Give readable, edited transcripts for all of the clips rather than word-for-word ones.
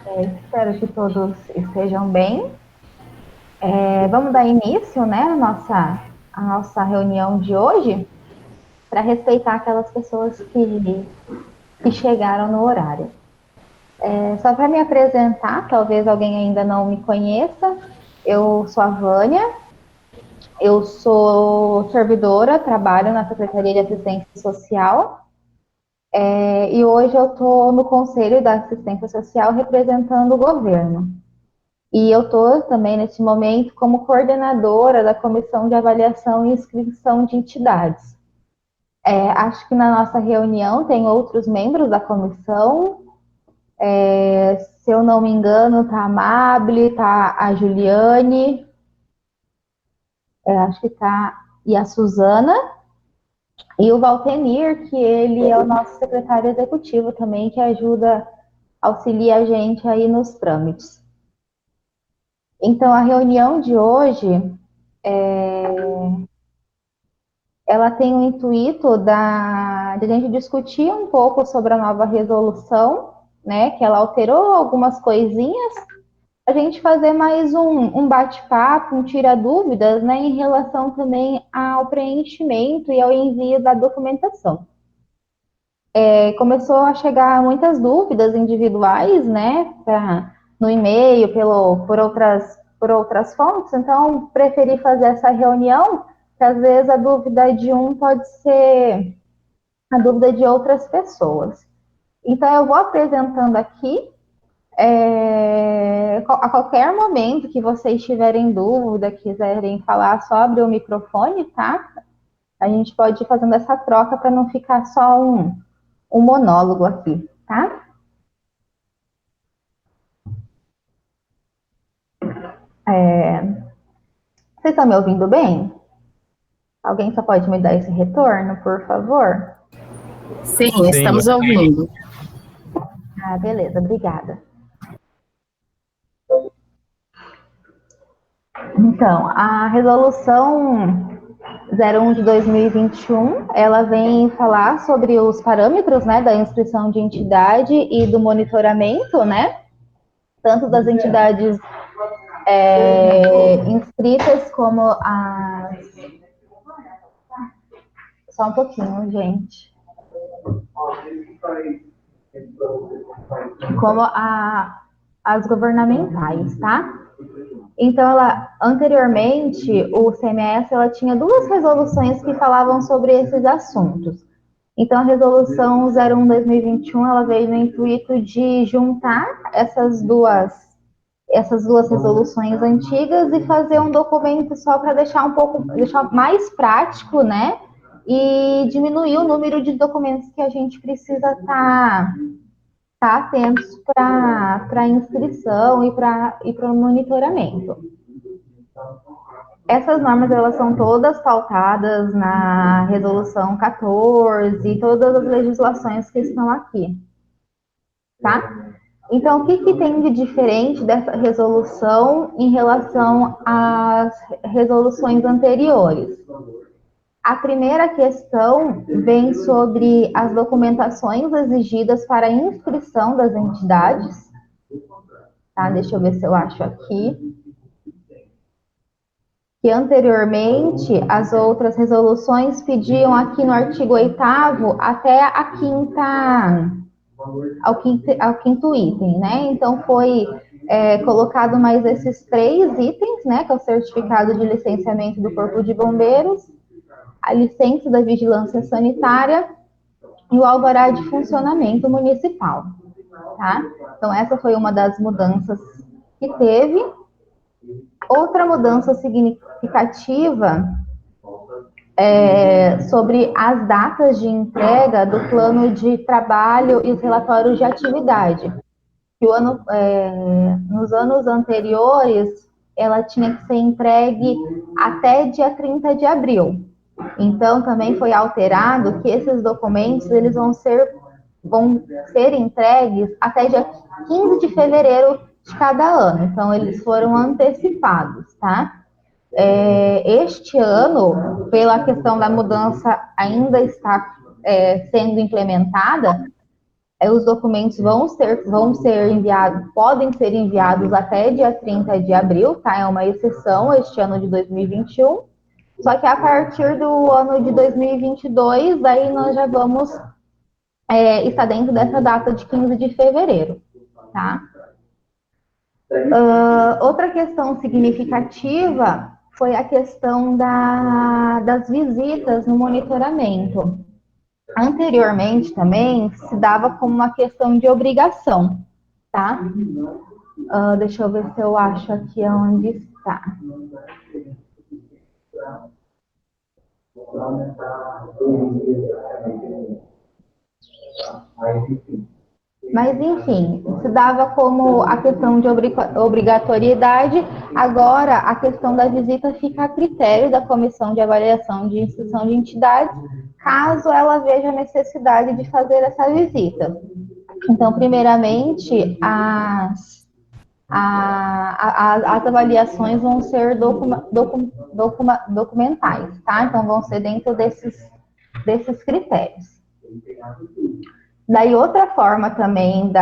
Espero que todos estejam bem. Vamos dar início, né, a nossa reunião de hoje, para respeitar aquelas pessoas que chegaram no horário. Só para me apresentar, talvez alguém ainda não me conheça, eu sou a Vânia, eu sou servidora, trabalho na Secretaria de Assistência Social, e hoje eu estou no Conselho da Assistência Social representando o governo. E eu estou também, nesse momento, como coordenadora da Comissão de Avaliação e Inscrição de Entidades. Acho que na nossa reunião tem outros membros da comissão. Se eu não me engano, está a Amable, está a Juliane, acho que está, e a Suzana, e o Valtenir, que ele é o nosso secretário executivo também, que ajuda, auxilia a gente aí nos trâmites. Então, a reunião de hoje ela tem o intuito de a gente discutir um pouco sobre a nova resolução, né, que ela alterou algumas coisinhas, a gente fazer mais um bate-papo, um tira-dúvidas, né, em relação também ao preenchimento e ao envio da documentação. Começou a chegar muitas dúvidas individuais, né, no e-mail, por outras fontes, então preferi fazer essa reunião, que às vezes a dúvida de um pode ser a dúvida de outras pessoas. Então, eu vou apresentando aqui, a qualquer momento que vocês tiverem dúvida, quiserem falar, só abre o microfone, tá? A gente pode ir fazendo essa troca para não ficar só um monólogo aqui, tá? Vocês estão me ouvindo bem? Alguém só pode me dar esse retorno, por favor? Sim, estamos ouvindo. Ah, beleza, obrigada. Então, a resolução 01 de 2021, ela vem falar sobre os parâmetros, né, da inscrição de entidade e do monitoramento, né, tanto das entidades inscritas como as... Só um pouquinho, gente. Como as governamentais, tá? Então, anteriormente, o CMS ela tinha duas resoluções que falavam sobre esses assuntos. Então, a resolução 01/2021 ela veio no intuito de juntar essas duas resoluções antigas e fazer um documento só para deixar mais prático, né? E diminuir o número de documentos que a gente precisa tá atentos para inscrição e para o monitoramento. Essas normas elas são todas pautadas na resolução 14 e todas as legislações que estão aqui, tá? Então, o que tem de diferente dessa resolução em relação às resoluções anteriores? A primeira questão vem sobre as documentações exigidas para a inscrição das entidades. Tá? Deixa eu ver se eu acho aqui. Que anteriormente as outras resoluções pediam aqui no artigo 8º até ao quinto item, né? Então foi colocado mais esses 3 itens, né? Que é o certificado de licenciamento do Corpo de Bombeiros, a licença da vigilância sanitária e o alvará de funcionamento municipal, tá? Então essa foi uma das mudanças que teve. Outra mudança significativa sobre as datas de entrega do plano de trabalho e os relatórios de atividade. Nos anos anteriores, ela tinha que ser entregue até dia 30 de abril. Então, também foi alterado que esses documentos eles vão ser entregues até dia 15 de fevereiro de cada ano. Então, eles foram antecipados, tá? Este ano, pela questão da mudança ainda está sendo implementada, Os documentos vão ser enviados, podem ser enviados até dia 30 de abril, tá? É uma exceção este ano de 2021. Só que a partir do ano de 2022, daí nós já vamos estar dentro dessa data de 15 de fevereiro, tá? Outra questão significativa foi a questão das visitas no monitoramento. Anteriormente também se dava como uma questão de obrigação, tá? Deixa eu ver se eu acho aqui onde está. Mas, enfim, se dava como a questão de obrigatoriedade, agora a questão da visita fica a critério da Comissão de Avaliação de Instrução de Entidades, caso ela veja a necessidade de fazer essa visita. Então, primeiramente, as avaliações vão ser documentais, tá? Então, vão ser dentro desses critérios. Daí, outra forma também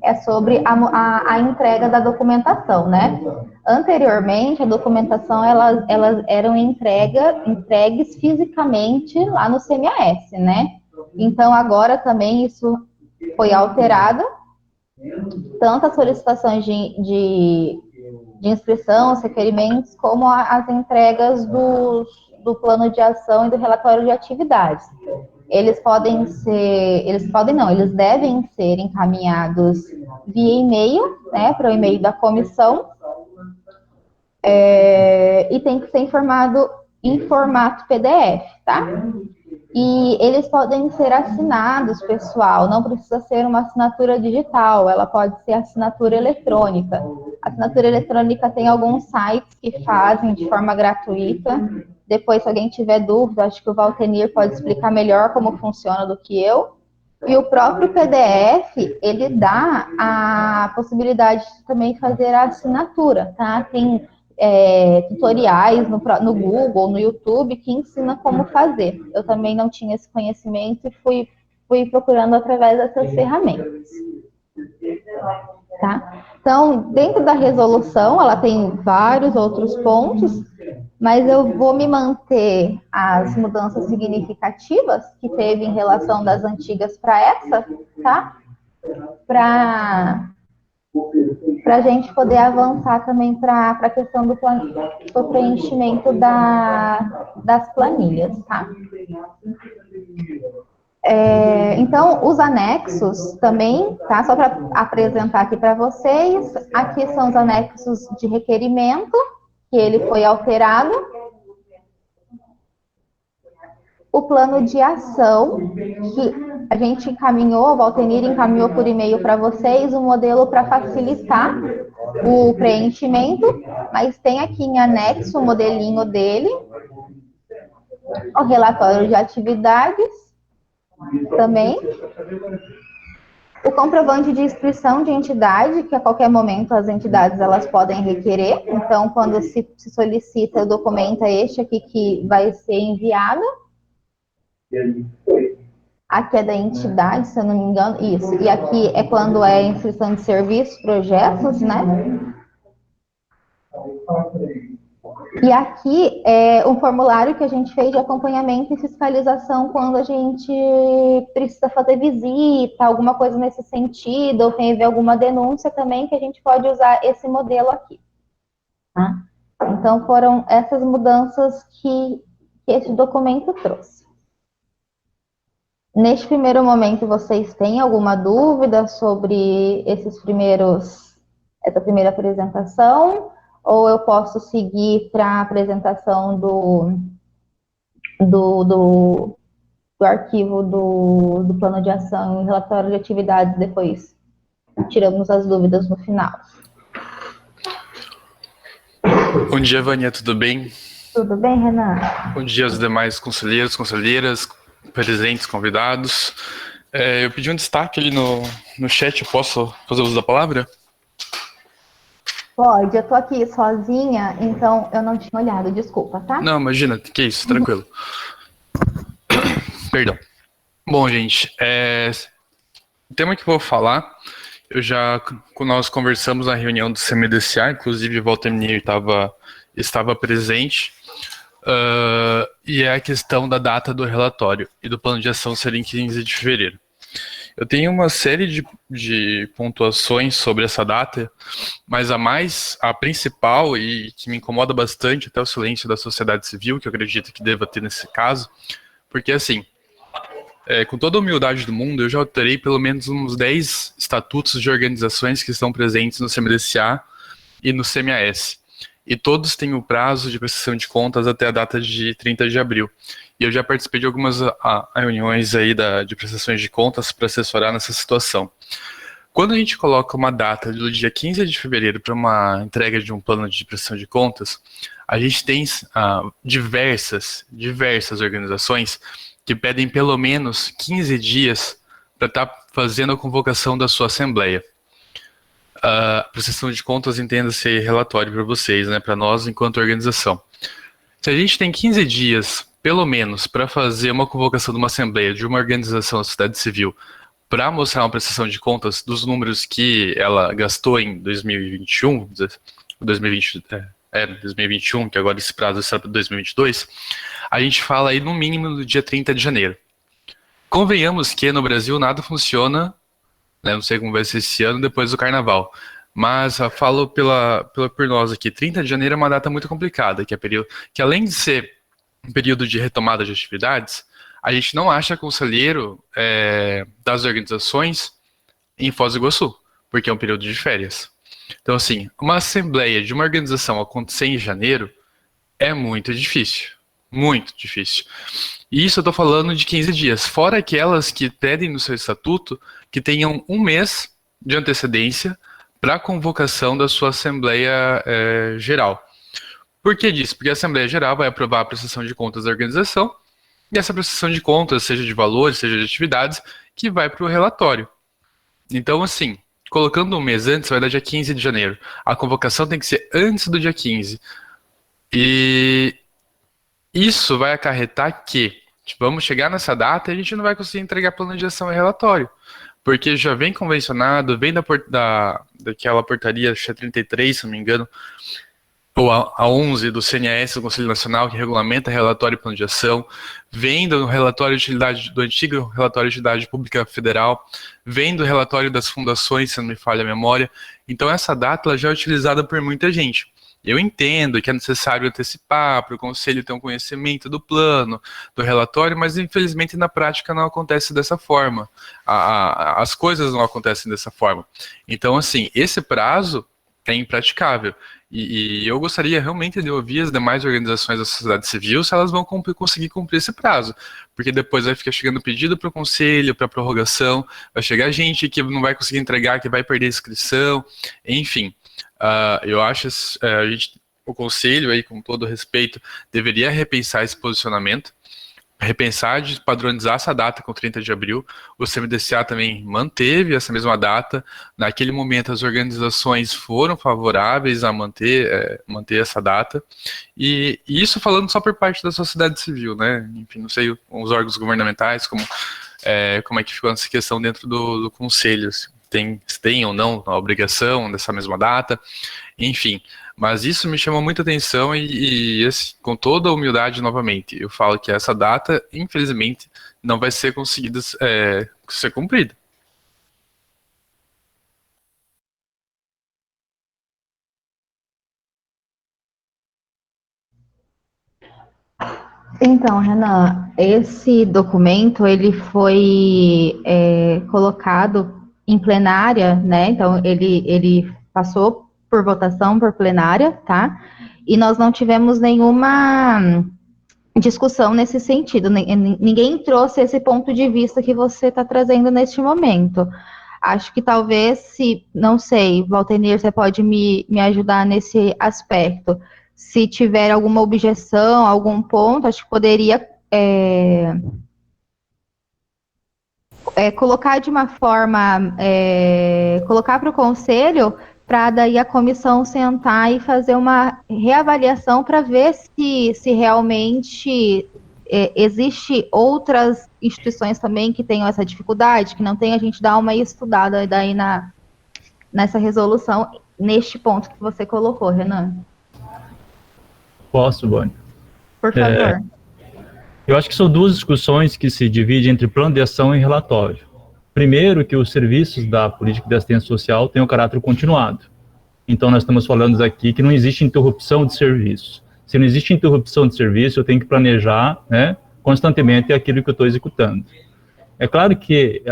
é sobre a entrega da documentação, né? Anteriormente, a documentação, elas eram entregues fisicamente lá no CMAS, né? Então, agora também isso foi alterado, tanto as solicitações de inscrição, os requerimentos, como as entregas do plano de ação e do relatório de atividades. Eles devem ser encaminhados via e-mail, né, para o e-mail da comissão, e tem que ser informado em formato PDF, tá? E eles podem ser assinados, pessoal, não precisa ser uma assinatura digital, ela pode ser assinatura eletrônica. A assinatura eletrônica tem alguns sites que fazem de forma gratuita. Depois, se alguém tiver dúvida, acho que o Valtenir pode explicar melhor como funciona do que eu. E o próprio PDF, ele dá a possibilidade de também fazer a assinatura, tá? Tem tutoriais no Google, no YouTube, que ensina como fazer. Eu também não tinha esse conhecimento e fui procurando através dessas ferramentas. Tá? Então, dentro da resolução, ela tem vários outros pontos, mas eu vou me manter as mudanças significativas que teve em relação das antigas para essa, tá? Para a gente poder avançar também para a questão do preenchimento das planilhas, tá? Então, os anexos também, tá? Só para apresentar aqui para vocês, aqui são os anexos de requerimento, que ele foi alterado. O plano de ação, que a gente encaminhou, o Valtenir encaminhou por e-mail para vocês, um modelo para facilitar o preenchimento, mas tem aqui em anexo o modelinho dele, o relatório de atividades também, o comprovante de inscrição de entidade, que a qualquer momento as entidades elas podem requerer, então quando se solicita o documento é este aqui que vai ser enviado. Aqui é da entidade, se eu não me engano, isso. E aqui é quando é inscrição de serviços, projetos, né? E aqui é um formulário que a gente fez de acompanhamento e fiscalização quando a gente precisa fazer visita, alguma coisa nesse sentido, ou teve alguma denúncia também, que a gente pode usar esse modelo aqui. Tá? Então, foram essas mudanças que esse documento trouxe. Neste primeiro momento, vocês têm alguma dúvida sobre essa primeira apresentação? Ou eu posso seguir para a apresentação do arquivo do plano de ação e relatório de atividades depois? Tiramos as dúvidas no final. Bom dia, Vânia, tudo bem? Tudo bem, Renan? Bom dia aos demais conselheiros, conselheiras, presentes, convidados. Eu pedi um destaque ali no chat, eu posso fazer uso da palavra? Pode, eu tô aqui sozinha, então eu não tinha olhado, desculpa, tá? Não, imagina, que isso, tranquilo. Perdão. Bom, gente, o tema que eu vou falar, nós conversamos na reunião do CMDCA, inclusive Valtemir estava presente, e é a questão da data do relatório e do plano de ação ser em 15 de fevereiro. Eu tenho uma série de pontuações sobre essa data, mas a principal e que me incomoda bastante até o silêncio da sociedade civil, que eu acredito que deva ter nesse caso, porque assim, com toda a humildade do mundo, eu já alterei pelo menos uns 10 estatutos de organizações que estão presentes no CMDCA e no CMAS. E todos têm o prazo de prestação de contas até a data de 30 de abril. E eu já participei de algumas reuniões aí de prestações de contas para assessorar nessa situação. Quando a gente coloca uma data do dia 15 de fevereiro para uma entrega de um plano de prestação de contas, a gente tem diversas organizações que pedem pelo menos 15 dias para estar fazendo a convocação da sua assembleia. Prestação de contas, entenda-se relatório para vocês, né, para nós enquanto organização. Se a gente tem 15 dias, pelo menos, para fazer uma convocação de uma assembleia de uma organização da sociedade civil para mostrar uma prestação de contas dos números que ela gastou em 2021, 2021, que agora esse prazo será para 2022, a gente fala aí no mínimo do dia 30 de janeiro. Convenhamos que no Brasil nada funciona, né, não sei como vai ser esse ano, depois do carnaval, mas falo por nós aqui, 30 de janeiro é uma data muito complicada, que além de ser um período de retomada de atividades, a gente não acha conselheiro das organizações em Foz do Iguaçu, porque é um período de férias. Então, assim, uma assembleia de uma organização acontecer em janeiro é muito difícil. Muito difícil. E isso eu estou falando de 15 dias, fora aquelas que pedem no seu estatuto que tenham um mês de antecedência para a convocação da sua Assembleia Geral. Por que disso? Porque a Assembleia Geral vai aprovar a prestação de contas da organização e essa prestação de contas, seja de valores, seja de atividades, que vai para o relatório. Então, assim, colocando um mês antes, vai dar dia 15 de janeiro. A convocação tem que ser antes do dia 15. E isso vai acarretar que vamos chegar nessa data e a gente não vai conseguir entregar plano de ação e relatório. Porque já vem convencionado, vem daquela portaria, acho que é 33, se não me engano, ou a 11 do CNAS, do Conselho Nacional, que regulamenta relatório e plano de ação, vem do relatório de utilidade, do antigo relatório de utilidade pública federal, vem do relatório das fundações, se não me falha a memória. Então essa data ela já é utilizada por muita gente. Eu entendo que é necessário antecipar para o conselho ter um conhecimento do plano, do relatório, mas infelizmente na prática não acontece dessa forma. As coisas não acontecem dessa forma. Então, assim, esse prazo é impraticável. E eu gostaria realmente de ouvir as demais organizações da sociedade civil se elas vão conseguir cumprir esse prazo. Porque depois vai ficar chegando pedido para o conselho, para prorrogação, vai chegar gente que não vai conseguir entregar, que vai perder a inscrição, enfim. Eu acho o conselho, aí, com todo respeito, deveria repensar esse posicionamento, repensar de padronizar essa data com 30 de abril. O CMDCA também manteve essa mesma data. Naquele momento, as organizações foram favoráveis a manter essa data. E isso falando só por parte da sociedade civil, né? Enfim, não sei os órgãos governamentais, como é que ficou essa questão dentro do conselho, assim. Tem ou não a obrigação dessa mesma data, enfim, mas isso me chamou muita atenção e assim, com toda a humildade novamente, eu falo que essa data, infelizmente, não vai ser conseguida ser cumprida. Então, Renan, esse documento ele foi colocado em plenária, né? Então, ele passou por votação por plenária, tá? E nós não tivemos nenhuma discussão nesse sentido. Ninguém trouxe esse ponto de vista que você está trazendo neste momento. Acho que talvez, não sei, Valtenir, você pode me ajudar nesse aspecto. Se tiver alguma objeção, algum ponto, acho que poderia colocar de uma forma, colocar para o conselho, para daí a comissão sentar e fazer uma reavaliação para ver se realmente existe outras instituições também que tenham essa dificuldade, que não tem, a gente dá uma estudada daí nessa resolução, neste ponto que você colocou, Renan. Posso, Bonnie? Por favor. Eu acho que são duas discussões que se dividem entre plano de ação e relatório. Primeiro, que os serviços da política de assistência social têm um caráter continuado. Então, nós estamos falando aqui que não existe interrupção de serviço. Se não existe interrupção de serviço, eu tenho que planejar, né, constantemente aquilo que eu estou executando. É claro que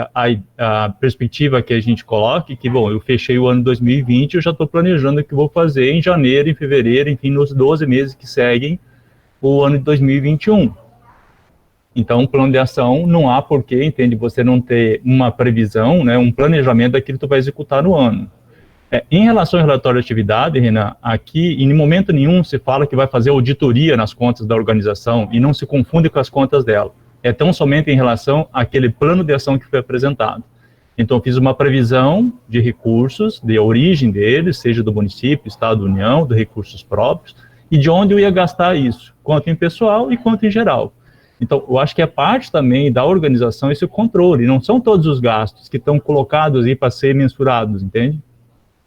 a perspectiva que a gente coloca é que, bom, eu fechei o ano 2020, eu já estou planejando o que vou fazer em janeiro, em fevereiro, enfim, nos 12 meses que seguem o ano de 2021. Então, um plano de ação, não há porquê, entende, você não ter uma previsão, né, um planejamento daquilo que tu vai executar no ano. Em relação ao relatório de atividade, Renan, aqui, em momento nenhum, se fala que vai fazer auditoria nas contas da organização e não se confunde com as contas dela. É tão somente em relação àquele plano de ação que foi apresentado. Então, fiz uma previsão de recursos, de origem deles, seja do município, estado, União, de recursos próprios, e de onde eu ia gastar isso, quanto em pessoal e quanto em geral. Então, eu acho que é parte também da organização esse controle, não são todos os gastos que estão colocados aí para ser mensurados, entende?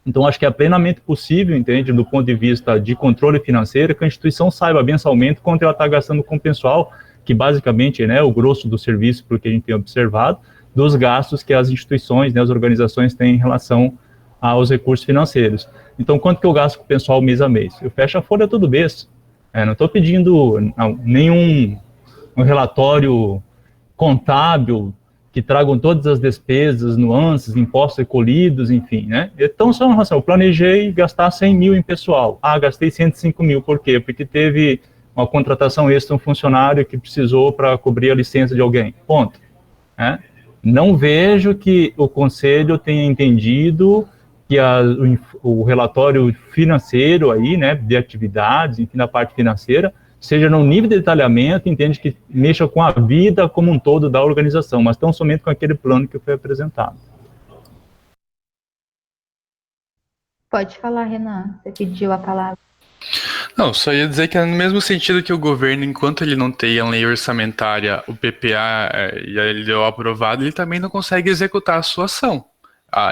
Então, acho que é plenamente possível, entende, do ponto de vista de controle financeiro, que a instituição saiba mensalmente quanto ela está gastando com o pessoal, que basicamente, né, o grosso do serviço, porque a gente tem observado, dos gastos que as instituições, né, as organizações têm em relação aos recursos financeiros. Então, quanto que eu gasto com o pessoal mês a mês? Eu fecho a folha todo mês. Não estou pedindo nenhum um relatório contábil que tragam todas as despesas, nuances, impostos recolhidos, enfim, né? Então, só em relação, eu planejei gastar 100 mil em pessoal. Gastei 105 mil, por quê? Porque teve uma contratação extra, um funcionário que precisou para cobrir a licença de alguém. Ponto. Né? Não vejo que o Conselho tenha entendido que o relatório financeiro aí, né, de atividades, enfim, na parte financeira, seja no nível de detalhamento, entende, que mexa com a vida como um todo da organização, mas tão somente com aquele plano que foi apresentado. Pode falar, Renan, você pediu a palavra. Não, só ia dizer que é no mesmo sentido que o governo, enquanto ele não tem a lei orçamentária, o PPA, e ele deu aprovado, ele também não consegue executar a sua ação.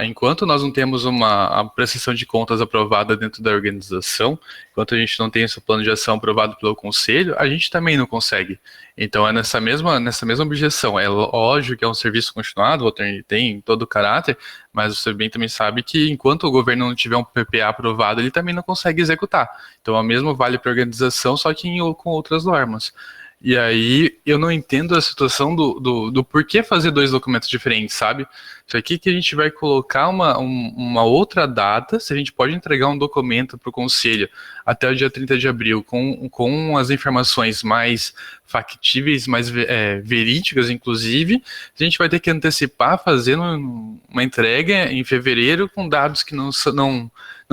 Enquanto nós não temos a prestação de contas aprovada dentro da organização, enquanto a gente não tem esse plano de ação aprovado pelo Conselho, a gente também não consegue. Então é nessa mesma objeção. É lógico que é um serviço continuado, o outro tem todo o caráter, mas você bem também sabe que enquanto o governo não tiver um PPA aprovado, ele também não consegue executar. Então o mesmo vale para a organização, só que com outras normas. E aí eu não entendo a situação do porquê fazer dois documentos diferentes, sabe? Isso aqui que a gente vai colocar uma outra data, se a gente pode entregar um documento para o Conselho até o dia 30 de abril com as informações mais factíveis, mais verídicas, inclusive, a gente vai ter que antecipar fazendo uma entrega em fevereiro com dados que não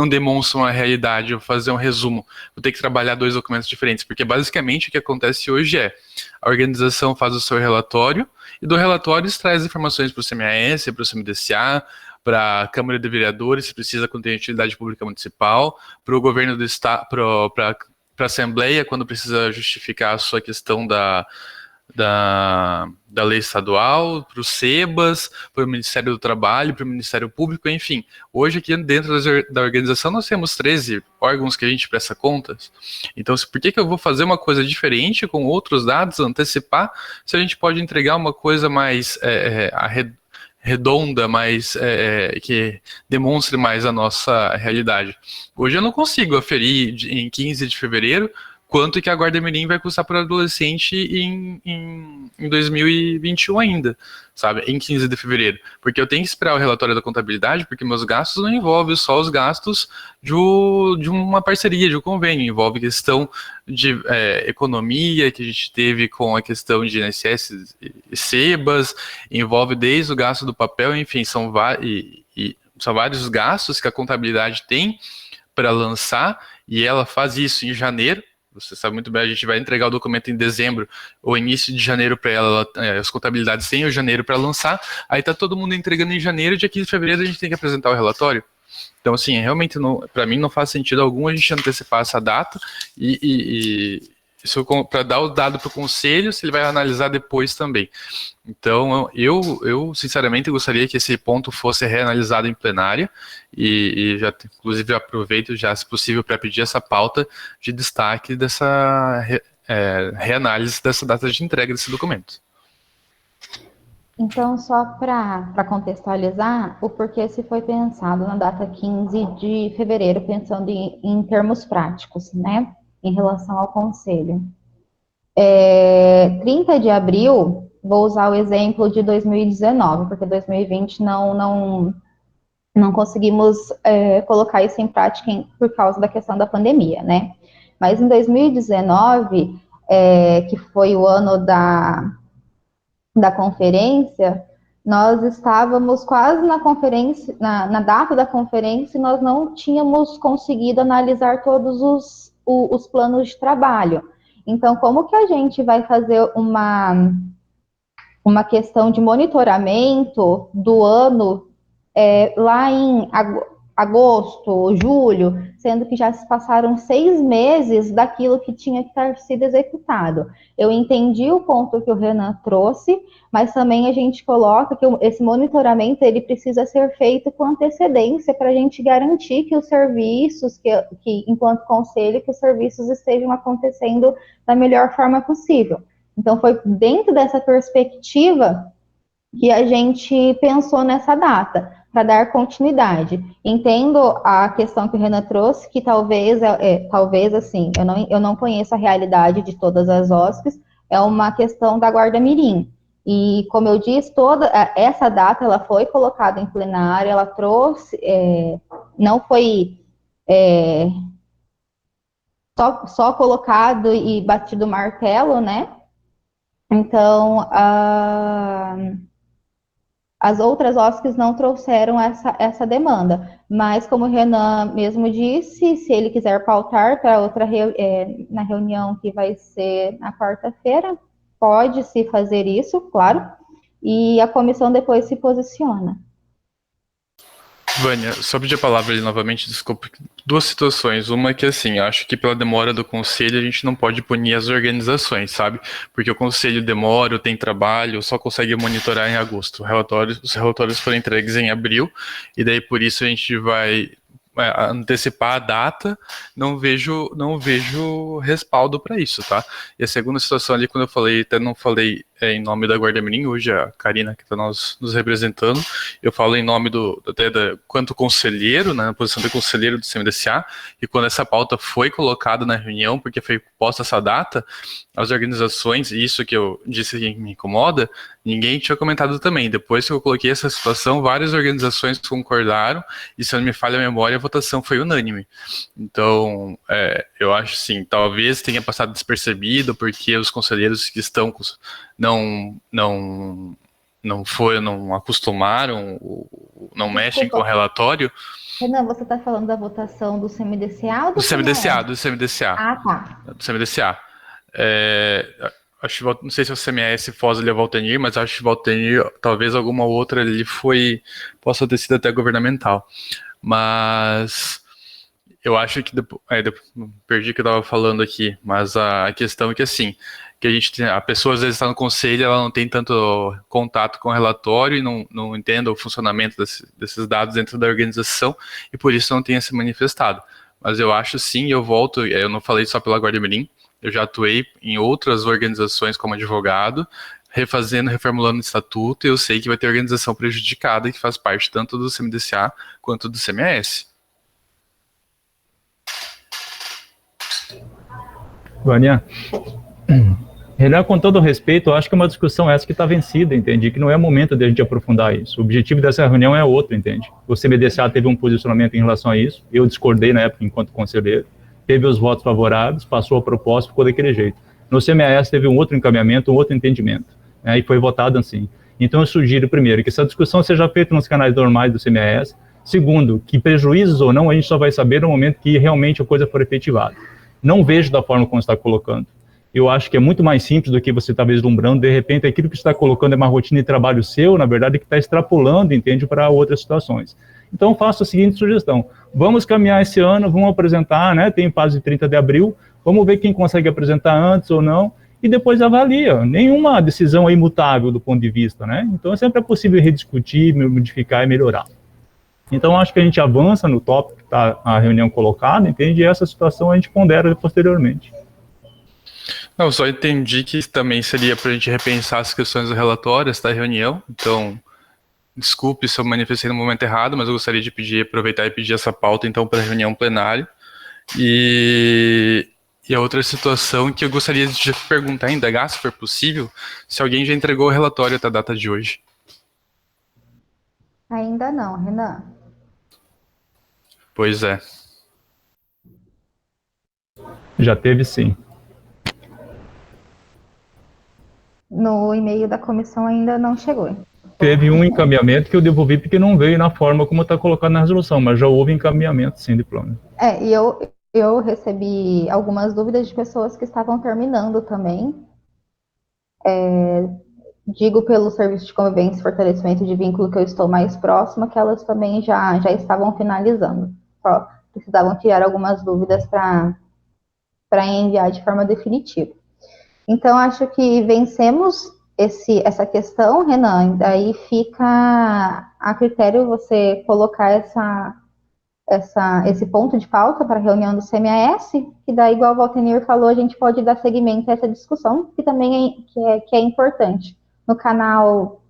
demonstram a realidade. Eu vou fazer um resumo, vou ter que trabalhar dois documentos diferentes, porque basicamente o que acontece hoje é a organização faz o seu relatório e do relatório traz informações para o CMAS, para o CMDCA, para a Câmara de Vereadores, se precisa quando tem utilidade pública municipal, para o governo do estado, para a Assembleia, quando precisa justificar a sua questão da lei estadual, para o SEBAS, para o Ministério do Trabalho, para o Ministério Público, enfim. Hoje aqui dentro da organização nós temos 13 órgãos que a gente presta contas. Então, por que eu vou fazer uma coisa diferente com outros dados, antecipar, se a gente pode entregar uma coisa mais redonda, mais que demonstre mais a nossa realidade? Hoje eu não consigo aferir em 15 de fevereiro quanto que a Guarda Mirim vai custar para o adolescente em 2021 ainda, sabe? Em 15 de fevereiro. Porque eu tenho que esperar o relatório da contabilidade, porque meus gastos não envolvem só os gastos de uma parceria, de um convênio. Envolve questão de economia que a gente teve com a questão de INSS e SEBAS, envolve desde o gasto do papel, enfim, são vários gastos que a contabilidade tem para lançar, e ela faz isso em janeiro. Você sabe muito bem, a gente vai entregar o documento em dezembro ou início de janeiro para ela, as contabilidades têm o janeiro para lançar, aí tá todo mundo entregando em janeiro, dia 15 de fevereiro a gente tem que apresentar o relatório. Então, assim, realmente, para mim, não faz sentido algum a gente antecipar essa data e isso para dar o dado para o conselho, se ele vai analisar depois também. Então, eu sinceramente gostaria que esse ponto fosse reanalisado em plenária e já, inclusive, aproveito já, se possível, para pedir essa pauta de destaque dessa reanálise dessa data de entrega desse documento. Então, só para contextualizar, o porquê se foi pensado na data 15 de fevereiro, pensando em termos práticos, né, em relação ao Conselho. 30 de abril, vou usar o exemplo de 2019, porque 2020 não conseguimos colocar isso em prática por causa da questão da pandemia, né? Mas em 2019, que foi o ano da conferência, nós estávamos quase na conferência, na data da conferência, e nós não tínhamos conseguido analisar todos os planos de trabalho. Então, como que a gente vai fazer uma questão de monitoramento do ano lá em agosto, julho, sendo que já se passaram 6 meses daquilo que tinha que estar sido executado? Eu entendi o ponto que o Renan trouxe, mas também a gente coloca que esse monitoramento ele precisa ser feito com antecedência para a gente garantir que os serviços, que enquanto conselho, que os serviços estejam acontecendo da melhor forma possível. Então, foi dentro dessa perspectiva que a gente pensou nessa data, para dar continuidade. Entendo a questão que o Renan trouxe, que talvez assim, eu não conheço a realidade de todas as OSCs, é uma questão da Guarda Mirim. E, como eu disse, toda essa data ela foi colocada em plenária, ela trouxe, não foi só colocado e batido o martelo, né? Então, as outras OSCs não trouxeram essa demanda, mas como o Renan mesmo disse, se ele quiser pautar para outra na reunião que vai ser na quarta-feira, pode-se fazer isso, claro, e a comissão depois se posiciona. Vânia, só pedir a palavra ali novamente, desculpa. 2 situações. Uma é que, assim, acho que pela demora do conselho a gente não pode punir as organizações, sabe? Porque o conselho demora, tem trabalho, só consegue monitorar em agosto. Os relatórios foram entregues em abril, e daí por isso a gente vai antecipar a data. Não vejo respaldo para isso, tá? E a segunda situação ali, quando eu falei, até não falei em nome da Guarda Mirim, hoje a Karina que está nos representando, eu falo em nome quanto conselheiro, né, na posição de conselheiro do CMDCA, e quando essa pauta foi colocada na reunião, porque foi posta essa data, as organizações, e isso que eu disse que me incomoda, ninguém tinha comentado também. Depois que eu coloquei essa situação, várias organizações concordaram, e se não me falha a memória, a votação foi unânime. Então, eu acho assim, talvez tenha passado despercebido, porque os conselheiros que estão não acostumaram, não mexem com o relatório. Renan, você está falando da votação do CMDCA ou do CMDCA? Do CMDCA. Ah, tá. Do CMDCA. Acho, não sei se é o CMS, Foz ou Valtenir, mas acho que Valtenir, talvez alguma outra ali possa ter sido até governamental. Mas eu acho que perdi o que eu estava falando aqui, mas a questão é que assim, que a pessoa às vezes está no conselho, ela não tem tanto contato com o relatório e não entende o funcionamento desses dados dentro da organização, e por isso não tenha se manifestado. Mas eu acho sim, eu não falei só pela Guarda Mirim, eu já atuei em outras organizações como advogado, reformulando o estatuto, e eu sei que vai ter organização prejudicada que faz parte tanto do CMDCA quanto do CMS. Vânia, Renan, com todo respeito, eu acho que é uma discussão essa que está vencida, entende? Que não é momento de a gente aprofundar isso. O objetivo dessa reunião é outro, entende? O CMDCA teve um posicionamento em relação a isso, eu discordei na época enquanto conselheiro, teve os votos favoráveis, passou a proposta, ficou daquele jeito. No CMAS teve um outro encaminhamento, um outro entendimento, né, e foi votado assim. Então eu sugiro, primeiro, que essa discussão seja feita nos canais normais do CMAS. Segundo, que prejuízos ou não, a gente só vai saber no momento que realmente a coisa for efetivada. Não vejo da forma como você está colocando. Eu acho que é muito mais simples do que você está vislumbrando. De repente, aquilo que você está colocando é uma rotina de trabalho seu, na verdade, que está extrapolando, entende, para outras situações. Então, faço a seguinte sugestão. Vamos caminhar esse ano, vamos apresentar, né, tem prazo de 30 de abril, Vamos ver quem consegue apresentar antes ou não, e depois avalia. Nenhuma decisão é imutável do ponto de vista, né? Então sempre é possível rediscutir, modificar e melhorar. Então acho que a gente avança no tópico que está a reunião colocada, entende? E essa situação a gente pondera posteriormente. Não, eu só entendi que também seria para a gente repensar as questões relatórias da reunião. Então, desculpe se eu manifestei no momento errado, mas eu gostaria de aproveitar e pedir essa pauta então para a reunião plenária. E a outra situação que eu gostaria de perguntar, indagar, se for possível, se alguém já entregou o relatório até a data de hoje. Ainda não, Renan. Pois é. Já teve sim. No e-mail da comissão ainda não chegou. Teve um encaminhamento que eu devolvi porque não veio na forma como está colocado na resolução, mas já houve encaminhamento sim de plano. E eu recebi algumas dúvidas de pessoas que estavam terminando também. Digo pelo serviço de convivência e fortalecimento de vínculo que eu estou mais próxima, que elas também já estavam finalizando. Só precisavam tirar algumas dúvidas para enviar de forma definitiva. Então, acho que vencemos essa questão, Renan, daí fica a critério você colocar esse ponto de pauta para a reunião do CMAS, que daí, igual o Valtenir falou, a gente pode dar seguimento a essa discussão, que também é importante, no canal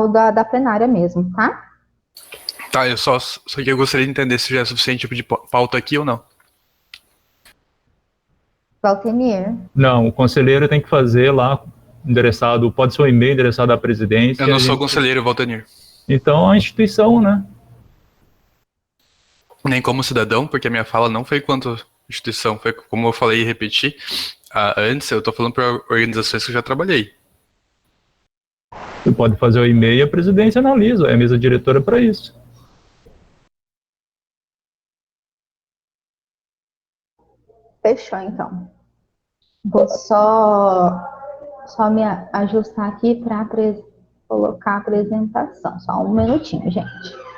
da plenária mesmo, tá? Tá, só que eu gostaria de entender se já é suficiente tipo de pauta aqui ou não. Valtenir? Não, o conselheiro tem que fazer lá, endereçado, pode ser um e-mail endereçado à presidência. Eu não sou conselheiro, Valtenir. Então, a instituição, né? Nem como cidadão, porque a minha fala não foi quanto instituição, foi como eu falei e repeti antes, eu estou falando para organizações que eu já trabalhei. Você pode fazer o e-mail e a presidência analisa, é a mesa diretora para isso. Fechou, então. Vou só me ajustar aqui para colocar a apresentação. Só um minutinho, gente.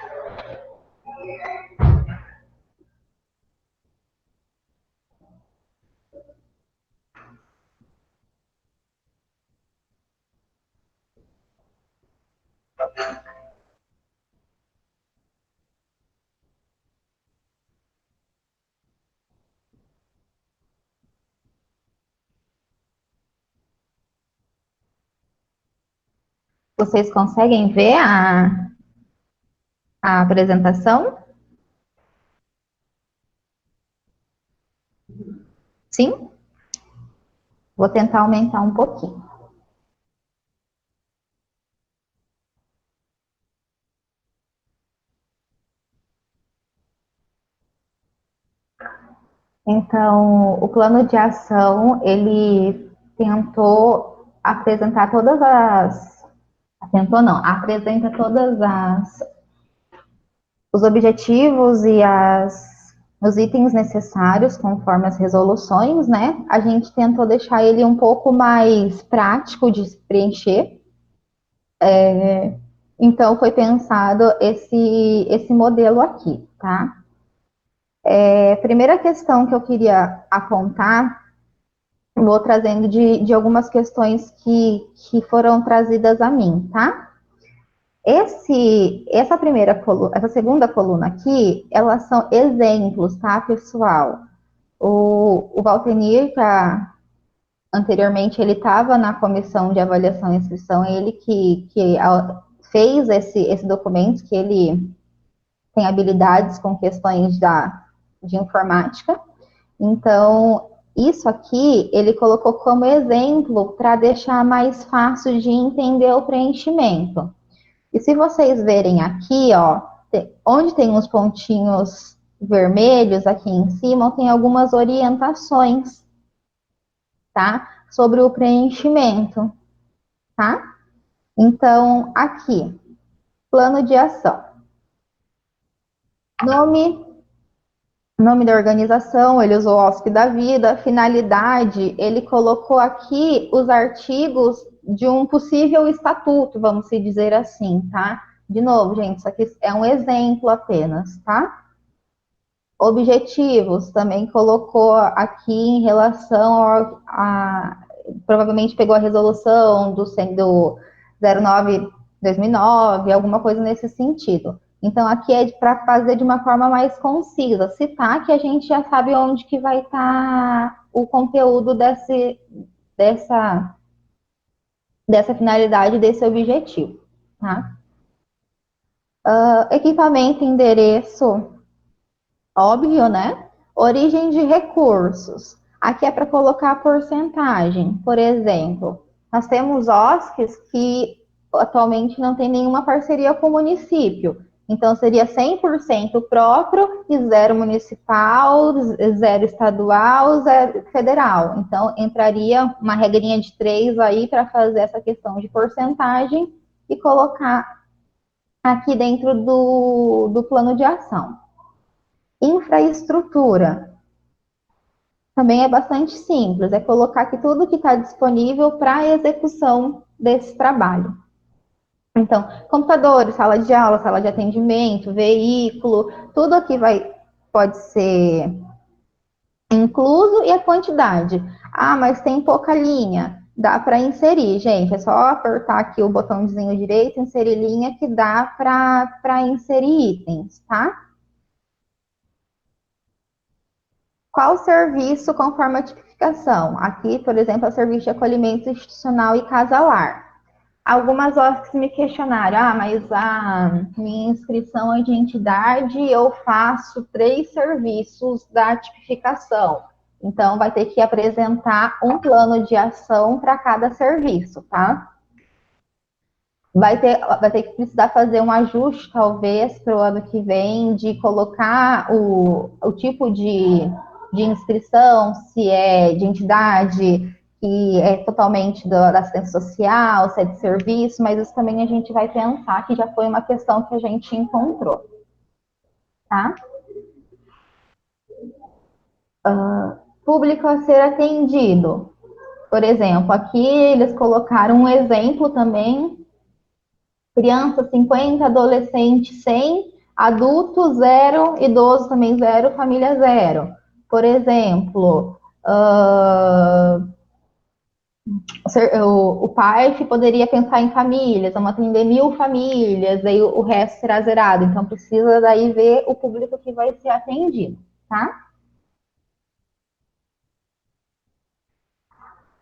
Vocês conseguem ver a apresentação? Sim? Vou tentar aumentar um pouquinho. Então, o plano de ação, ele tentou apresentar apresenta os objetivos e os itens necessários conforme as resoluções, né? A gente tentou deixar ele um pouco mais prático de se preencher. Então, foi pensado esse modelo aqui, tá? Primeira questão que eu queria apontar, vou trazendo de algumas questões que foram trazidas a mim, tá? Essa segunda coluna aqui, elas são exemplos, tá, pessoal? O Valtenir, anteriormente, ele estava na comissão de avaliação e inscrição, ele que fez esse documento, que ele tem habilidades com questões de informática. Então, isso aqui, ele colocou como exemplo para deixar mais fácil de entender o preenchimento. E se vocês verem aqui, ó, onde tem uns pontinhos vermelhos aqui em cima, tem algumas orientações, tá? Sobre o preenchimento, tá? Então, aqui, plano de ação. Nome da organização, ele usou OSP da vida, finalidade, ele colocou aqui os artigos de um possível estatuto, vamos se dizer assim, tá? De novo, gente, isso aqui é um exemplo apenas, tá? Objetivos, também colocou aqui em relação provavelmente pegou a resolução do 09/2009, alguma coisa nesse sentido. Então, aqui é para fazer de uma forma mais concisa, citar que a gente já sabe onde que vai estar o conteúdo dessa finalidade, desse objetivo, tá? Equipamento, endereço, óbvio, né? Origem de recursos. Aqui é para colocar a porcentagem. Por exemplo, nós temos OSCs que atualmente não tem nenhuma parceria com o município. Então, seria 100% próprio e 0 municipal, 0 estadual, 0 federal. Então, entraria uma regrinha de 3 aí para fazer essa questão de porcentagem e colocar aqui dentro do plano de ação. Infraestrutura. Também é bastante simples, é colocar aqui tudo que está disponível para a execução desse trabalho. Então, computadores, sala de aula, sala de atendimento, veículo, tudo aqui pode ser incluso, e a quantidade. Ah, mas tem pouca linha. Dá para inserir, gente. É só apertar aqui o botãozinho direito, inserir linha, que dá para inserir itens, tá? Qual serviço conforme a tipificação? Aqui, por exemplo, é o serviço de acolhimento institucional e casa-lar. Algumas OSCs me questionaram, mas a minha inscrição é de entidade, eu faço 3 serviços da tipificação. Então, vai ter que apresentar um plano de ação para cada serviço, tá? Vai ter que precisar fazer um ajuste, talvez, para o ano que vem, de colocar o tipo de inscrição, se é de entidade, que é totalmente da assistência social, se é de serviço, mas isso também a gente vai pensar, que já foi uma questão que a gente encontrou. Tá? Público a ser atendido. Por exemplo, aqui eles colocaram um exemplo também: criança 50, adolescente 100, adulto 0, idoso também 0, família 0. Por exemplo, o PAIF poderia pensar em famílias, vamos atender 1000 famílias, daí o resto será zerado. Então, precisa daí ver o público que vai ser atendido, tá?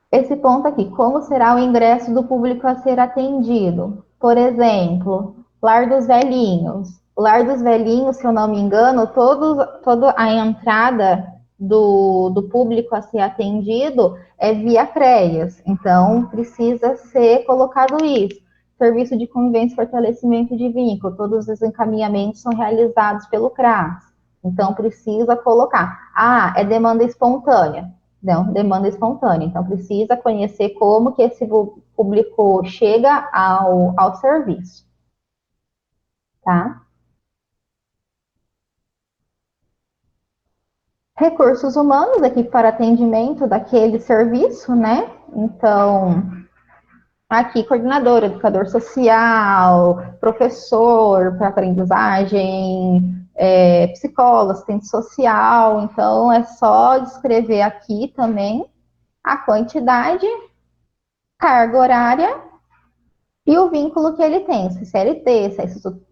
Esse ponto aqui, como será o ingresso do público a ser atendido? Por exemplo, Lar dos Velhinhos. O Lar dos Velhinhos, se eu não me engano, toda a entrada do público a ser atendido é via CREAS. Então, precisa ser colocado isso. Serviço de convivência e fortalecimento de vínculo. Todos os encaminhamentos são realizados pelo CRAS. Então, precisa colocar. Ah, é demanda espontânea. Não, demanda espontânea. Então, precisa conhecer como que esse público chega ao serviço. Tá? Recursos humanos, aqui para atendimento daquele serviço, né? Então, aqui, coordenador, educador social, professor para aprendizagem, psicólogo, assistente social. Então, é só descrever aqui também a quantidade, carga horária e o vínculo que ele tem, se é CLT, se é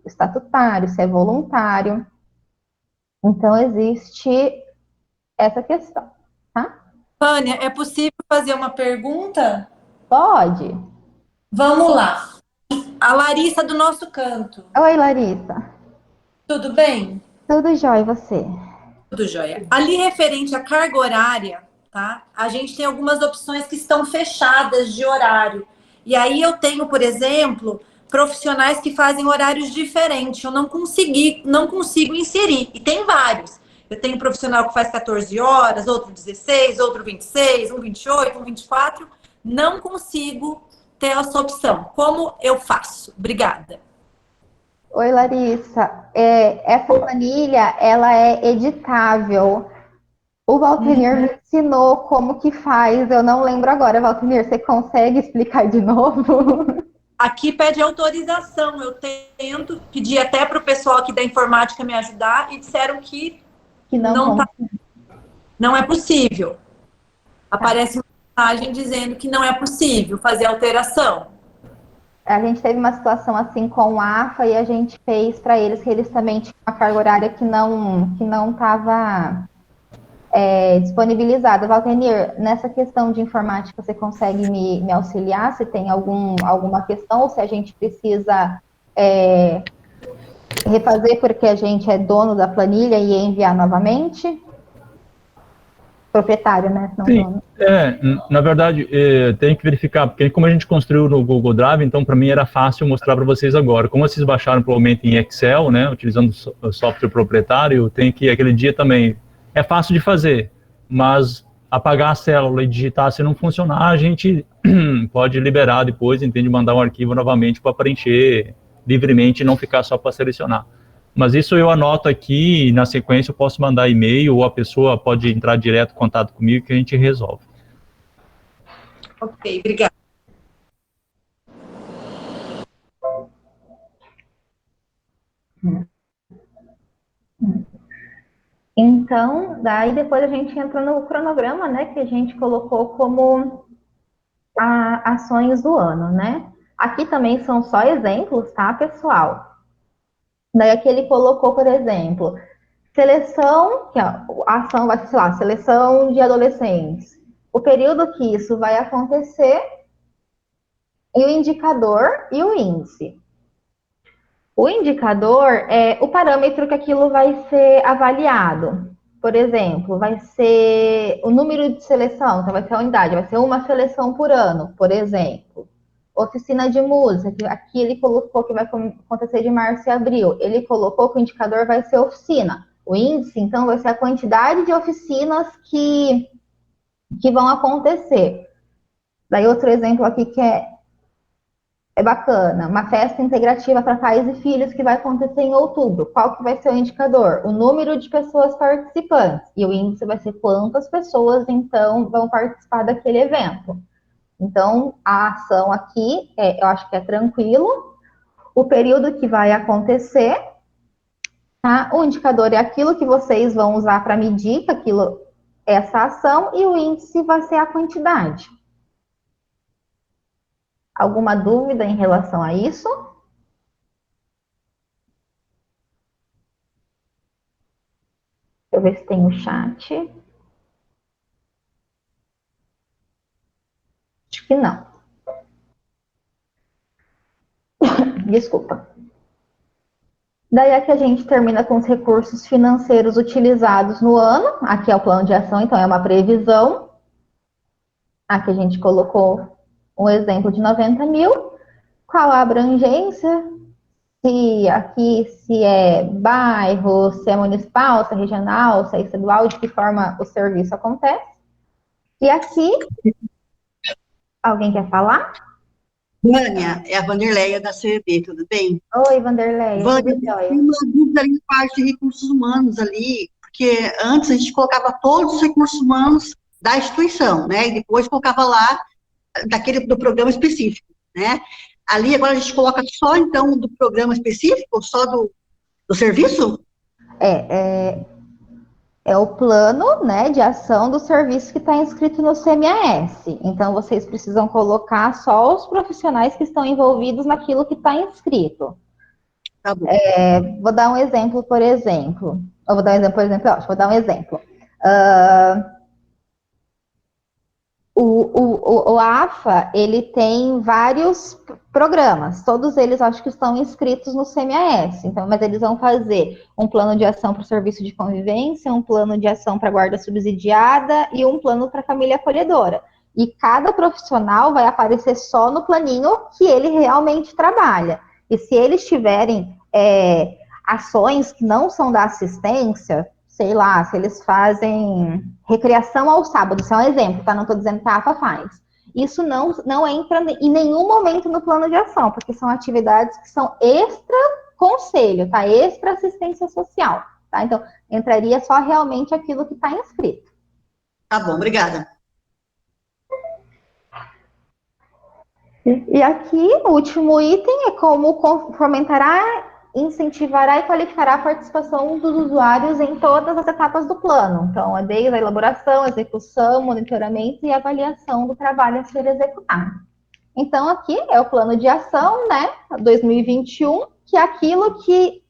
estatutário, se é voluntário. Então, existe essa questão, tá? Vânia, é possível fazer uma pergunta? Pode. Vamos lá. A Larissa do nosso canto. Oi, Larissa. Tudo bem? Tudo jóia, e você? Tudo jóia. Ali referente à carga horária, tá? A gente tem algumas opções que estão fechadas de horário. E aí eu tenho, por exemplo, profissionais que fazem horários diferentes. Eu não consigo inserir. E tem vários. Eu tenho um profissional que faz 14 horas, outro 16, outro 26, um 28, um 24. Não consigo ter essa opção. Como eu faço? Obrigada. Oi, Larissa. Essa planilha, ela é editável. O Valtenir me ensinou como que faz. Eu não lembro agora. Valtenir, você consegue explicar de novo? Aqui pede autorização. Eu tento pedir até para o pessoal aqui da informática me ajudar e disseram que que não é possível. Aparece uma mensagem dizendo que não é possível fazer alteração. A gente teve uma situação assim com o AFA e a gente fez para eles que eles também tinham uma carga horária que não estava disponibilizada. Valtenir, nessa questão de informática, você consegue me auxiliar? Se tem alguma questão ou se a gente precisa refazer porque a gente é dono da planilha e enviar novamente? Proprietário, né? Não Sim, dono. na verdade, tem que verificar, porque como a gente construiu no Google Drive, então para mim era fácil mostrar para vocês agora. Como vocês baixaram provavelmente em Excel, né, utilizando o software proprietário, tem que, aquele dia também, é fácil de fazer, mas apagar a célula e digitar, se não funcionar, a gente pode liberar depois, entende, mandar um arquivo novamente para preencher livremente e não ficar só para selecionar. Mas isso eu anoto aqui e na sequência eu posso mandar e-mail ou a pessoa pode entrar direto em contato comigo que a gente resolve. Ok, obrigada. Então, daí depois a gente entra no cronograma, né, que a gente colocou como ações do ano, né? Aqui também são só exemplos, tá, pessoal? Daí aqui ele colocou, por exemplo, seleção, que a ação vai ser, sei lá, seleção de adolescentes. O período que isso vai acontecer e o indicador e o índice. O indicador é o parâmetro que aquilo vai ser avaliado. Por exemplo, vai ser o número de seleção, então vai ser a unidade, vai ser uma seleção por ano, por exemplo. Oficina de música, que aqui ele colocou que vai acontecer de março e abril. Ele colocou que o indicador vai ser oficina. O índice, então, vai ser a quantidade de oficinas que vão acontecer. Daí outro exemplo aqui que é bacana, uma festa integrativa para pais e filhos que vai acontecer em outubro. Qual que vai ser o indicador? O número de pessoas participantes. E o índice vai ser quantas pessoas, então, vão participar daquele evento. Então, a ação aqui, eu acho que é tranquilo. O período que vai acontecer, tá? O indicador é aquilo que vocês vão usar para medir que aquilo é essa ação, e o índice vai ser a quantidade. Alguma dúvida em relação a isso? Deixa eu ver se tem o chat. Acho que não. Desculpa. Daí aqui a gente termina com os recursos financeiros utilizados no ano. Aqui é o plano de ação, então é uma previsão. Aqui a gente colocou um exemplo de 90 mil. Qual a abrangência? Se é bairro, se é municipal, se é regional, se é estadual, de que forma o serviço acontece. E aqui, alguém quer falar? Vânia, é a Vanderleia da CEB, tudo bem? Oi, Vanderleia. Vânia, tem uma dúvida ali na parte de recursos humanos ali, porque antes a gente colocava todos os recursos humanos da instituição, né? E depois colocava lá do programa específico, né? Ali agora a gente coloca só, então, do programa específico, só do serviço? É o plano, né, de ação do serviço que está inscrito no CMAS. Então, vocês precisam colocar só os profissionais que estão envolvidos naquilo que está inscrito. Tá bom. Vou dar um exemplo, por exemplo. Eu vou dar um exemplo, por exemplo, vou dar um exemplo. O AFA, ele tem vários programas, todos eles acho que estão inscritos no CMAS, então, mas eles vão fazer um plano de ação para o serviço de convivência, um plano de ação para guarda subsidiada e um plano para família acolhedora. E cada profissional vai aparecer só no planinho que ele realmente trabalha. E se eles tiverem ações que não são da assistência, sei lá, se eles fazem recreação ao sábado, isso é um exemplo, tá? Não estou dizendo que a AFA faz. Isso não entra em nenhum momento no plano de ação, porque são atividades que são extra conselho, tá? Extra assistência social, tá? Então, entraria só realmente aquilo que está inscrito. Tá bom, obrigada. E aqui, o último item é como fomentará incentivará e qualificará a participação dos usuários em todas as etapas do plano. Então, é desde a elaboração, execução, monitoramento e avaliação do trabalho a ser executado. Então, aqui é o plano de ação, né, 2021, que é aquilo que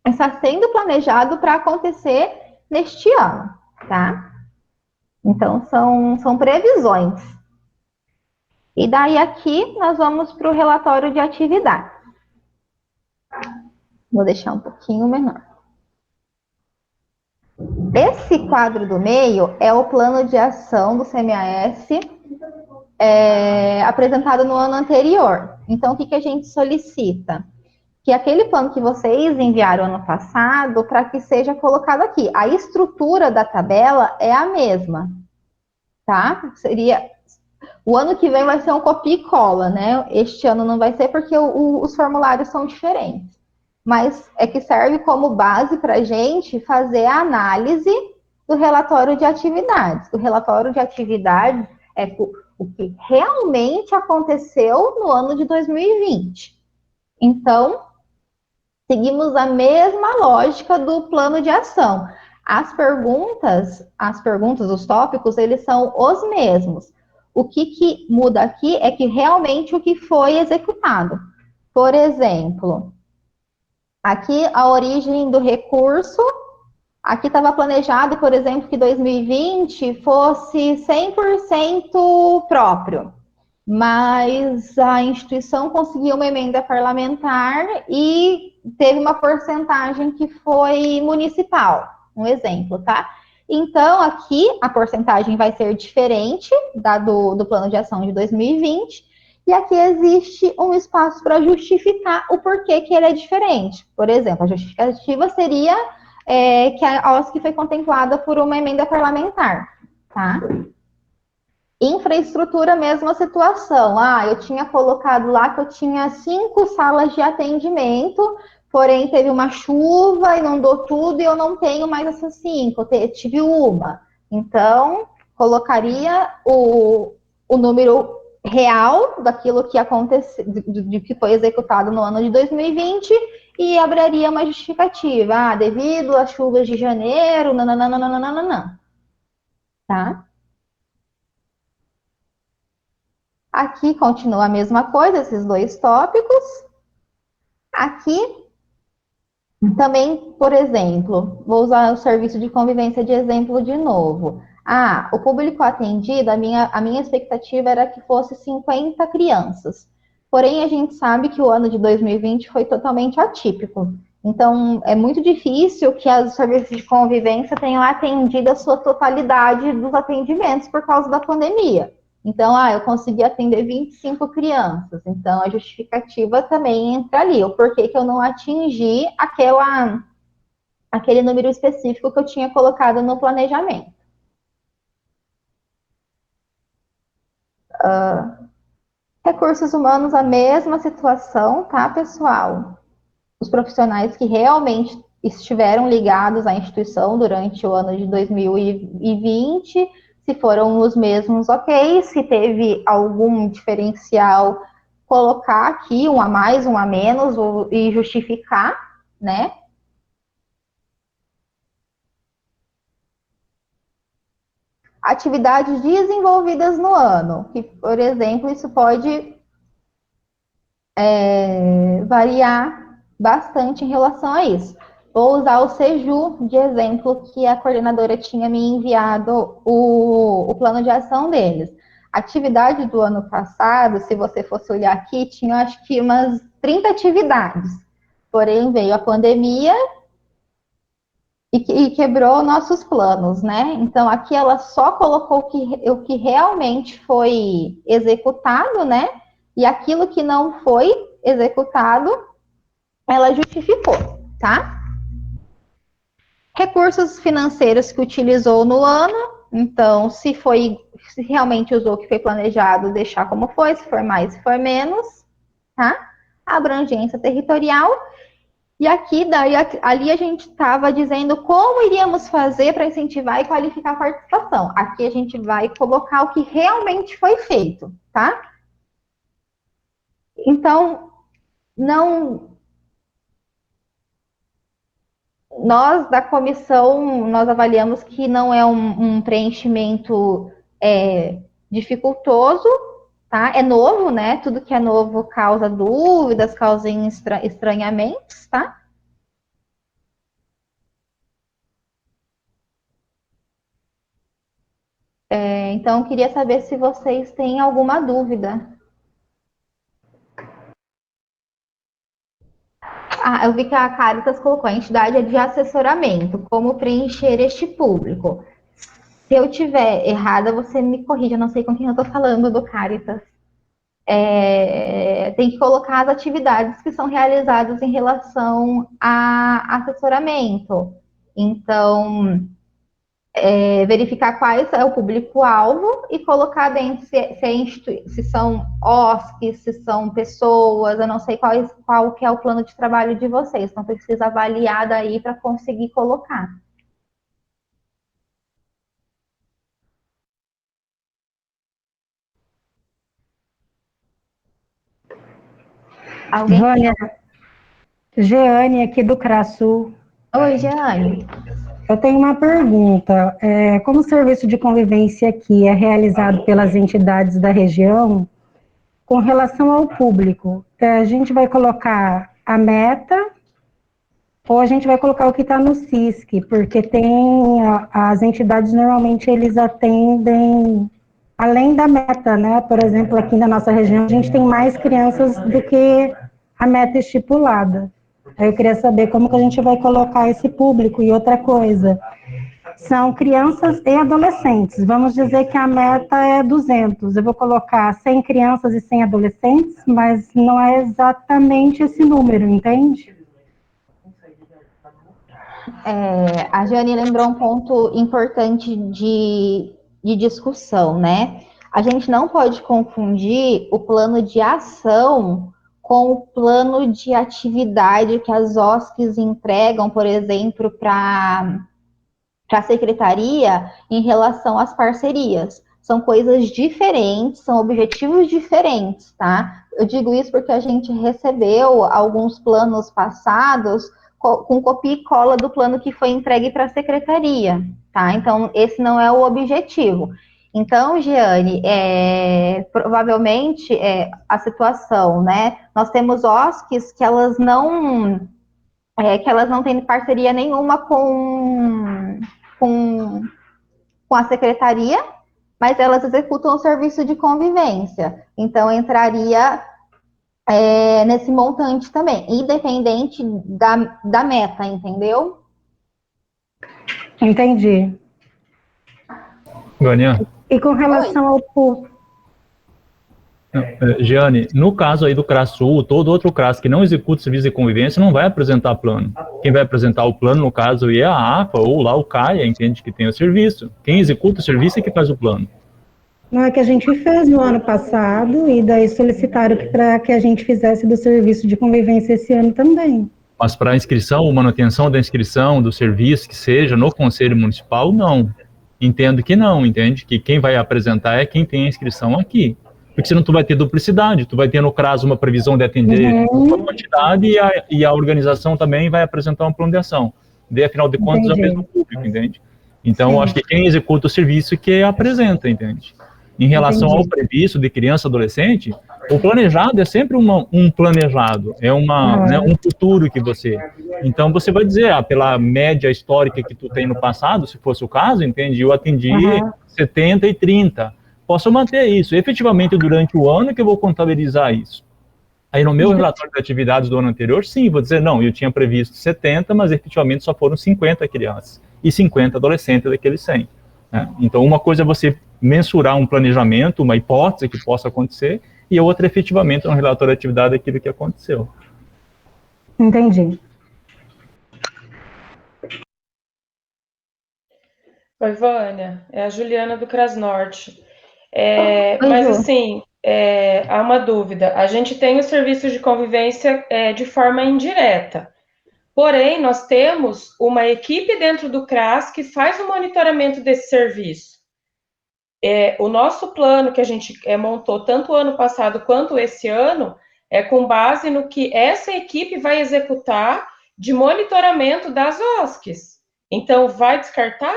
está sendo planejado para acontecer neste ano, tá? Então, são previsões. E daí aqui nós vamos para o relatório de atividade. Vou deixar um pouquinho menor. Esse quadro do meio é o plano de ação do CMAS apresentado no ano anterior. Então, o que a gente solicita? Que aquele plano que vocês enviaram ano passado, para que seja colocado aqui. A estrutura da tabela é a mesma, tá? O ano que vem vai ser um copia e cola, né? Este ano não vai ser porque os formulários são diferentes. Mas é que serve como base para a gente fazer a análise do relatório de atividades. O relatório de atividades é o que realmente aconteceu no ano de 2020. Então, seguimos a mesma lógica do plano de ação. As perguntas, os tópicos, eles são os mesmos. O que muda aqui é que realmente o que foi executado. Por exemplo, aqui a origem do recurso, aqui estava planejado, por exemplo, que 2020 fosse 100% próprio, mas a instituição conseguiu uma emenda parlamentar e teve uma porcentagem que foi municipal, um exemplo, tá? Então, aqui a porcentagem vai ser diferente do plano de ação de 2020, e aqui existe um espaço para justificar o porquê que ele é diferente. Por exemplo, a justificativa seria que a OSC foi contemplada por uma emenda parlamentar, tá? Infraestrutura, mesma situação. Eu tinha colocado lá que eu tinha 5 salas de atendimento, porém teve uma chuva, inundou tudo e eu não tenho mais essas 5, eu tive uma. Então, colocaria o número real daquilo que aconteceu, de que foi executado no ano de 2020 e abriria uma justificativa. Devido às chuvas de janeiro, nananana, tá? Aqui continua a mesma coisa, esses 2 tópicos. Aqui, também, por exemplo, vou usar o serviço de convivência de exemplo de novo. O público atendido, a minha expectativa era que fosse 50 crianças. Porém, a gente sabe que o ano de 2020 foi totalmente atípico. Então, é muito difícil que os serviços de convivência tenham atendido a sua totalidade dos atendimentos por causa da pandemia. Então, eu consegui atender 25 crianças. Então, a justificativa também entra ali. O porquê que eu não atingi aquele número específico que eu tinha colocado no planejamento. Recursos humanos, a mesma situação, tá, pessoal? Os profissionais que realmente estiveram ligados à instituição durante o ano de 2020, se foram os mesmos, ok. Se teve algum diferencial, colocar aqui um a mais, um a menos, e justificar, né? Atividades desenvolvidas no ano, que, por exemplo, isso pode variar bastante em relação a isso. Vou usar o Seju de exemplo, que a coordenadora tinha me enviado o plano de ação deles. A atividade do ano passado, se você fosse olhar aqui, tinha acho que umas 30 atividades. Porém, veio a pandemia e quebrou nossos planos, né? Então, aqui ela só colocou o que realmente foi executado, né? E aquilo que não foi executado, ela justificou, tá? Recursos financeiros que utilizou no ano, então, se realmente usou o que foi planejado, deixar como foi, se for mais, se for menos, tá? Abrangência territorial. E aqui, ali a gente estava dizendo como iríamos fazer para incentivar e qualificar a participação. Aqui a gente vai colocar o que realmente foi feito, tá? Então, não nós da comissão, nós avaliamos que não é um preenchimento dificultoso, tá? É novo, né? Tudo que é novo causa dúvidas, causa estranhamentos, tá? Então, eu queria saber se vocês têm alguma dúvida. Eu vi que a Caritas colocou a entidade de assessoramento, como preencher este público. Se eu tiver errada, você me corrija, eu não sei com quem eu estou falando do Caritas. Tem que colocar as atividades que são realizadas em relação a assessoramento. Então, verificar quais é o público-alvo e colocar dentro se são OSCs, se são pessoas, eu não sei qual que é o plano de trabalho de vocês, então precisa avaliar daí para conseguir colocar. Alguém? Vânia, Jeane aqui do CRASU. Oi, Jeane. Eu tenho uma pergunta. Como o serviço de convivência aqui é realizado pelas entidades da região, com relação ao público, a gente vai colocar a meta ou a gente vai colocar o que está no SISC? Porque as entidades normalmente eles atendem além da meta, né? Por exemplo, aqui na nossa região a gente tem mais crianças do que a meta estipulada. Eu queria saber como que a gente vai colocar esse público. E outra coisa, são crianças e adolescentes. Vamos dizer que a meta é 200. Eu vou colocar 100 crianças e 100 adolescentes, mas não é exatamente esse número, entende? A Jeane lembrou um ponto importante de discussão, né? A gente não pode confundir o plano de ação com o plano de atividade que as OSCs entregam, por exemplo, para a secretaria em relação às parcerias. São coisas diferentes, são objetivos diferentes, tá? Eu digo isso porque a gente recebeu alguns planos passados com copia e cola do plano que foi entregue para a secretaria, tá? Então, esse não é o objetivo. Então, Jeane, provavelmente a situação, né? Nós temos OSCs que elas não têm parceria nenhuma com a secretaria, mas elas executam o serviço de convivência. Então, entraria nesse montante também, independente da meta, entendeu? Entendi. Vânia? E com relação ao público? Jeane, no caso aí do CRASU, todo outro CRAS que não executa serviço de convivência não vai apresentar plano. Quem vai apresentar o plano, no caso, é a APA ou lá o CAIA, entende, que tem o serviço. Quem executa o serviço é que faz o plano. Não, é que a gente fez no ano passado e daí solicitaram para que a gente fizesse do serviço de convivência esse ano também. Mas para a inscrição ou manutenção da inscrição do serviço, que seja no Conselho Municipal, não. Entendo que não, entende? Que quem vai apresentar é quem tem a inscrição aqui. Porque senão tu vai ter duplicidade, tu vai ter no CRAS uma previsão de atender uma quantidade e a organização também vai apresentar uma plano de ação. Daí, afinal de contas, é o mesmo público, entende? Então, eu acho que quem executa o serviço que apresenta, entende? Em relação ao previsto de criança e adolescente, o planejado é sempre um planejado, é né, um futuro que você... Então, você vai dizer, pela média histórica que tu tem no passado, se fosse o caso, entende? Eu atendi 70 e 30. Posso manter isso. Efetivamente, durante o ano que eu vou contabilizar isso. Aí, no meu relatório de atividades do ano anterior, sim, vou dizer, não, eu tinha previsto 70, mas efetivamente só foram 50 crianças e 50 adolescentes daqueles 100. Né? Então, uma coisa é você mensurar um planejamento, uma hipótese que possa acontecer, e a outra efetivamente é um relatório de atividade daquilo que aconteceu. Entendi. Oi, Vânia, é a Juliana do CRAS Norte. Mas, assim, há uma dúvida. A gente tem o serviço de convivência de forma indireta. Porém, nós temos uma equipe dentro do CRAS que faz o monitoramento desse serviço. O nosso plano que a gente montou tanto o ano passado quanto esse ano é com base no que essa equipe vai executar de monitoramento das OSCs. Então, vai descartar?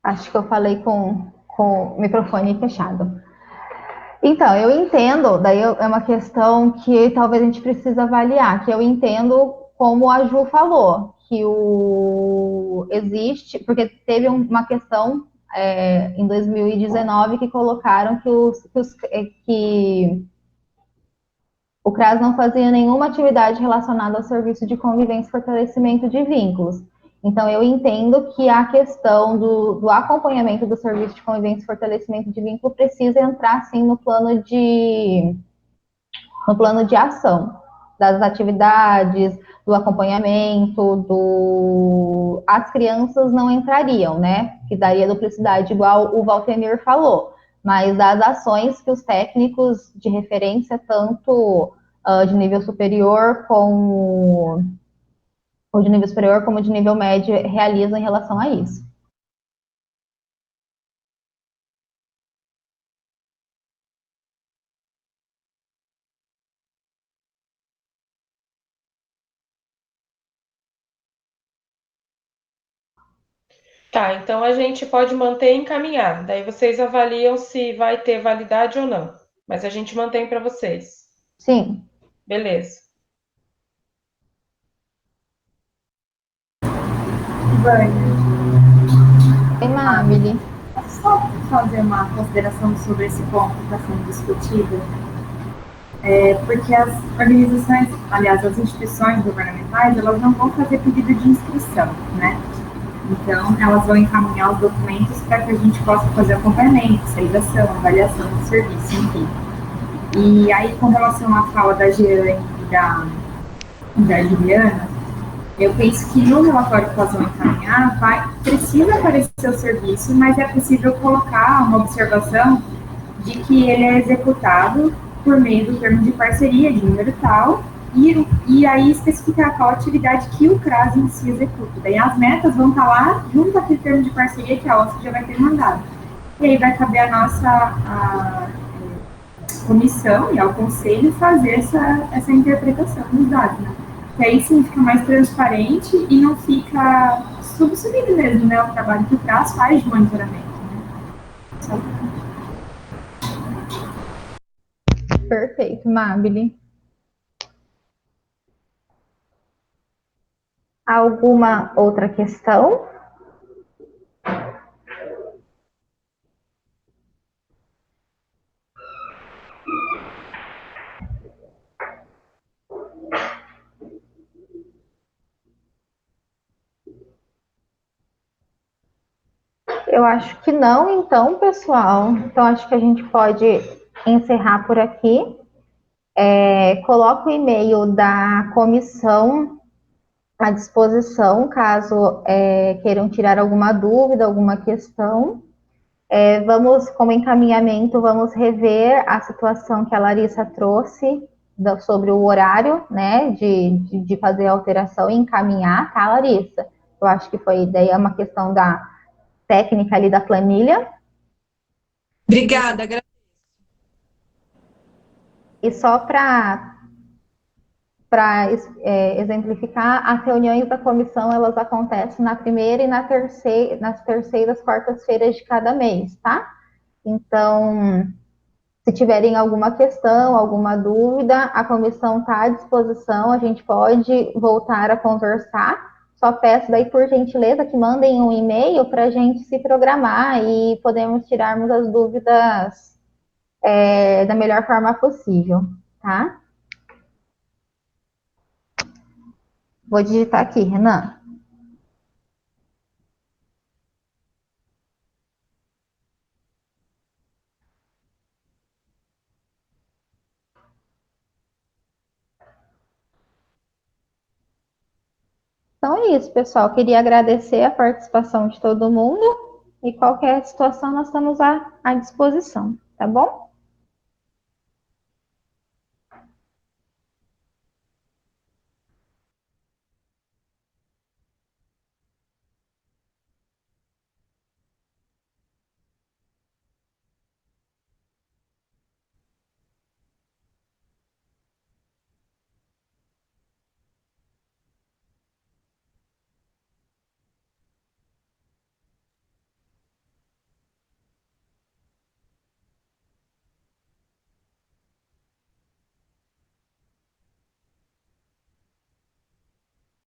Acho que eu falei com o microfone fechado. Então, eu entendo, daí é uma questão que talvez a gente precise avaliar, que eu entendo como a Ju falou, que existe, porque teve uma questão em 2019 que colocaram que o CRAS não fazia nenhuma atividade relacionada ao serviço de convivência e fortalecimento de vínculos. Então, eu entendo que a questão do acompanhamento do serviço de convivência e fortalecimento de vínculo precisa entrar, sim, no plano de ação, das atividades, do acompanhamento, as crianças não entrariam, né? Que daria duplicidade, igual o Valtemir falou, mas das ações que os técnicos de referência, tanto de nível superior como de nível médio, realizam em relação a isso. Tá, então a gente pode manter e encaminhar. Daí vocês avaliam se vai ter validade ou não. Mas a gente mantém para vocês. Sim. Beleza. Vânia. Emabile. Posso só fazer uma consideração sobre esse ponto que está sendo discutido? Porque as organizações, aliás, as instituições governamentais, elas não vão fazer pedido de inscrição, né? Então, elas vão encaminhar os documentos para que a gente possa fazer acompanhamento, salidação, avaliação do serviço, enfim. E aí, com relação à fala da Jeane e da Juliana, eu penso que no relatório que elas vão encaminhar, precisa aparecer o serviço, mas é possível colocar uma observação de que ele é executado por meio do termo de parceria de número tal, e aí especificar qual atividade que o CRAS em si executa. Daí as metas vão estar lá, junto àquele termo de parceria que a OSC já vai ter mandado. E aí vai caber a nossa comissão e ao conselho fazer essa interpretação dos dados, né? Que aí sim fica mais transparente e não fica subsumido mesmo, né, o trabalho que o CRAS faz de monitoramento. Né? Perfeito, Mabile. Alguma outra questão? Eu acho que não, então, pessoal. Então, acho que a gente pode encerrar por aqui. Coloco o e-mail da comissão à disposição, caso queiram tirar alguma dúvida, alguma questão. Como encaminhamento, vamos rever a situação que a Larissa trouxe sobre o horário, né, de fazer a alteração e encaminhar, tá, Larissa? Eu acho que daí é uma questão da técnica ali da planilha. Obrigada. E só para exemplificar, as reuniões da comissão, elas acontecem na primeira e nas terceiras quartas-feiras de cada mês, tá? Então, se tiverem alguma questão, alguma dúvida, a comissão está à disposição, a gente pode voltar a conversar. Só peço daí, por gentileza, que mandem um e-mail para a gente se programar e podemos tirarmos as dúvidas da melhor forma possível, tá? Vou digitar aqui, Renan. Então é isso, pessoal. Queria agradecer a participação de todo mundo e qualquer situação nós estamos à disposição, tá bom?